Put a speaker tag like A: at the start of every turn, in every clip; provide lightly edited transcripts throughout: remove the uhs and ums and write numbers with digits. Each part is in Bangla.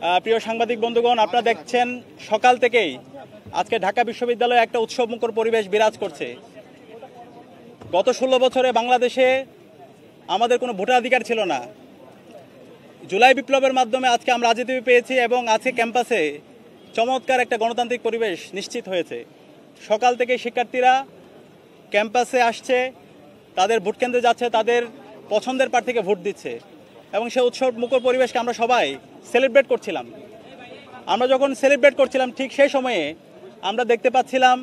A: প্রিয় সাংবাদিক বন্ধুগণ, আপনারা দেখছেন সকাল থেকেই আজকে ঢাকা বিশ্ববিদ্যালয়ে একটা উৎসবমুখর পরিবেশ বিরাজ করছে। গত 16 বছরে বাংলাদেশে আমাদের কোনো ভোটাধিকার ছিল না। জুলাই বিপ্লবের মাধ্যমে আজকে আমরা রাজনীতি পেয়েছি এবং আজকে ক্যাম্পাসে চমৎকার একটা গণতান্ত্রিক পরিবেশ নিশ্চিত হয়েছে। সকাল থেকে শিক্ষার্থীরা ক্যাম্পাসে আসছে, তাদের ভোট কেন্দ্রে যাচ্ছে, তাদের পছন্দের প্রার্থীকে ভোট দিচ্ছে এবং সেই উৎসবমুখর পরিবেশকে আমরা সবাই সেলিব্রেট করছিলাম। আমরা যখন সেলিব্রেট করছিলাম ঠিক সেই সময়ে আমরা দেখতে পাচ্ছিলাম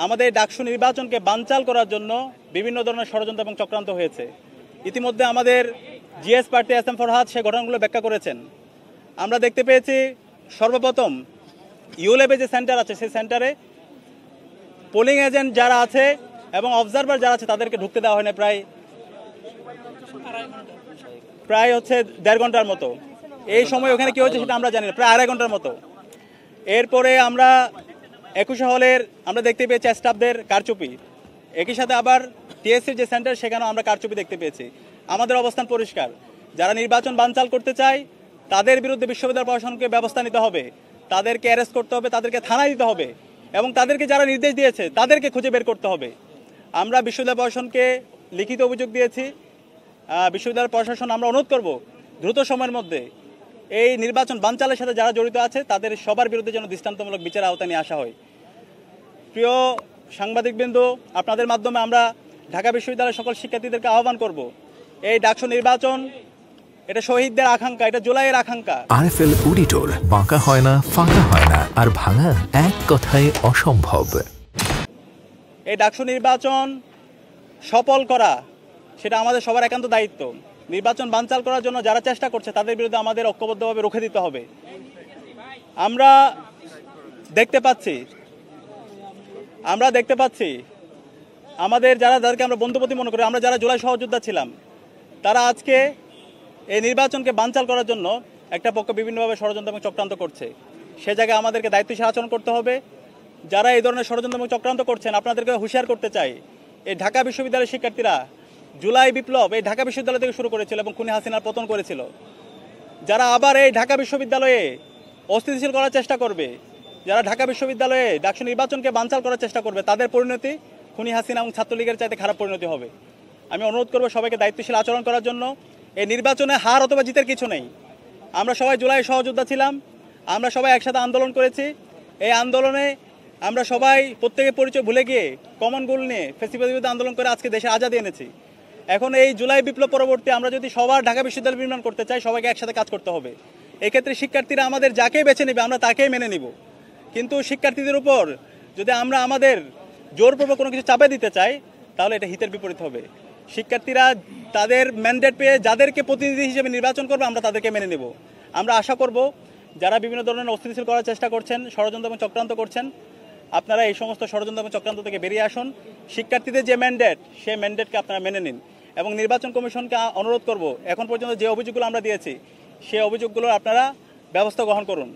A: আমাদের ডাকসু নির্বাচনকে বানচাল করার জন্য বিভিন্ন ধরনের ষড়যন্ত্র এবং চক্রান্ত হয়েছে। ইতিমধ্যে আমাদের জিএস প্রার্থী এস.এম. ফরহাদ সেই ঘটনাগুলো ব্যাখ্যা করেছেন। আমরা দেখতে পেয়েছি সর্বপ্রথম ইউলেবে যে সেন্টার আছে সেই সেন্টারে পোলিং এজেন্ট যারা আছে এবং অবজারভার যারা আছে তাদেরকে ঢুকতে দেওয়া হয় না প্রায় 1.5 ঘন্টার মতো। এই সময় ওখানে কি হচ্ছে সেটা আমরা জানি না, প্রায় 2.5 ঘন্টার মতো। এরপরে আমরা 21 হলের আমরা দেখতে পেয়েছি স্টাফদের কারচুপি, একই সাথে আবার টিএসসির যে সেন্টার সেখানেও আমরা কারচুপি দেখতে পেয়েছি। আমাদের অবস্থান পরিষ্কার, যারা নির্বাচন বানচাল করতে চায় তাদের বিরুদ্ধে বিশ্ববিদ্যালয় প্রশাসনকে ব্যবস্থা নিতে হবে, তাদেরকে অ্যারেস্ট করতে হবে, তাদেরকে থানায় দিতে হবে এবং তাদেরকে যারা নির্দেশ দিয়েছে তাদেরকে খুঁজে বের করতে হবে। আমরা বিশ্ববিদ্যালয় প্রশাসনকে লিখিত অভিযোগ দিয়েছি। বিশ্ববিদ্যালয় প্রশাসন আমরা অনুরোধ করব দ্রুত সময়ের মধ্যে এই নির্বাচন বানচালের সাথে যারা জড়িত আছে তাদের সবার বিরুদ্ধে যেন দৃষ্টান্তমূলক বিচারের আওতায় নিয়ে আসা হয়। প্রিয় সাংবাদিকবৃন্দ, আপনাদের মাধ্যমে আমরা ঢাকা বিশ্ববিদ্যালয়ের সকল শিক্ষার্থীদেরকে আহ্বান করব, এই ডাকসু নির্বাচন এটা শহীদদের আকাঙ্ক্ষা, এটা জুলাইয়ের আকাঙ্ক্ষা।
B: আরএফএল অডিটর, বাঁকা হয় না, ফাঁকা হয় না, আর ভাঙা এক কথায় অসম্ভব।
A: এই ডাকসু নির্বাচন সফল করা সেটা আমাদের সবার একান্ত দায়িত্ব। নির্বাচন বানচাল করার জন্য যারা চেষ্টা করছে তাদের বিরুদ্ধে আমাদের ঐক্যবদ্ধভাবে রুখে দিতে হবে। আমরা দেখতে পাচ্ছি আমাদের যাদেরকে আমরা বন্ধুপতি মনে করি, আমরা যারা জুলাই সহযোদ্ধা ছিলাম, তারা আজকে এই নির্বাচনকে বানচাল করার জন্য একটা পক্ষ বিভিন্নভাবে ষড়যন্ত্র এবং চক্রান্ত করছে। সে জায়গায় আমাদেরকে দায়িত্বশীল আচরণ করতে হবে। যারা এই ধরনের ষড়যন্ত্র এবং চক্রান্ত করছেন আপনাদেরকে হুঁশিয়ার করতে চাই, এই ঢাকা বিশ্ববিদ্যালয়ের শিক্ষার্থীরা জুলাই বিপ্লব এই ঢাকা বিশ্ববিদ্যালয় থেকে শুরু করেছিল এবং খুনি হাসিনার পতন করেছিল। যারা আবার এই ঢাকা বিশ্ববিদ্যালয়ে অস্থিতিশীল করার চেষ্টা করবে, যারা ঢাকা বিশ্ববিদ্যালয়ে ডাকসু নির্বাচনকে বানচাল করার চেষ্টা করবে, তাদের পরিণতি খুনি হাসিনা এবং ছাত্রলীগের চাইতে খারাপ পরিণতি হবে। আমি অনুরোধ করবো সবাইকে দায়িত্বশীল আচরণ করার জন্য। এই নির্বাচনে হার অথবা জিতের কিছু নেই। আমরা সবাই জুলাই সহযোদ্ধা ছিলাম, আমরা সবাই একসাথে আন্দোলন করেছি। এই আন্দোলনে আমরা সবাই প্রত্যেকের পরিচয় ভুলে গিয়ে কমন গোল নিয়ে ফেসিবাদের বিরুদ্ধে আন্দোলন করে আজকে দেশে আজাদি এনেছি। এখন এই জুলাই বিপ্লব পরবর্তী আমরা যদি সবার ঢাকা বিশ্ববিদ্যালয় নির্মাণ করতে চাই, সবাইকে একসাথে কাজ করতে হবে। এক্ষেত্রে শিক্ষার্থীরা আমাদের যাকেই বেছে নেবে আমরা তাকেই মেনে নিব, কিন্তু শিক্ষার্থীদের উপর যদি আমরা আমাদের জোরপূর্বক কোনো কিছু চাপে দিতে চাই তাহলে এটা হিতের বিপরীত হবে। শিক্ষার্থীরা তাদের ম্যান্ডেট পেয়ে যাদেরকে প্রতিনিধি হিসেবে নির্বাচন করবে আমরা তাদেরকে মেনে নেব। আমরা আশা করব যারা বিভিন্ন ধরনের অস্থিতিশীল করার চেষ্টা করছেন, ষড়যন্ত্র এবং চক্রান্ত করছেন, আপনারা এই সমস্ত ষড়যন্ত্র এবং চক্রান্ত থেকে বেরিয়ে আসুন। শিক্ষার্থীদের যে ম্যান্ডেট সেই ম্যান্ডেটকে আপনারা মেনে নিন এবং নির্বাচন কমিশনকে অনুরোধ করব এখন পর্যন্ত যে অভিযোগগুলো আমরা দিয়েছি সেই অভিযোগগুলোর আপনারা ব্যবস্থা গ্রহণ করুন।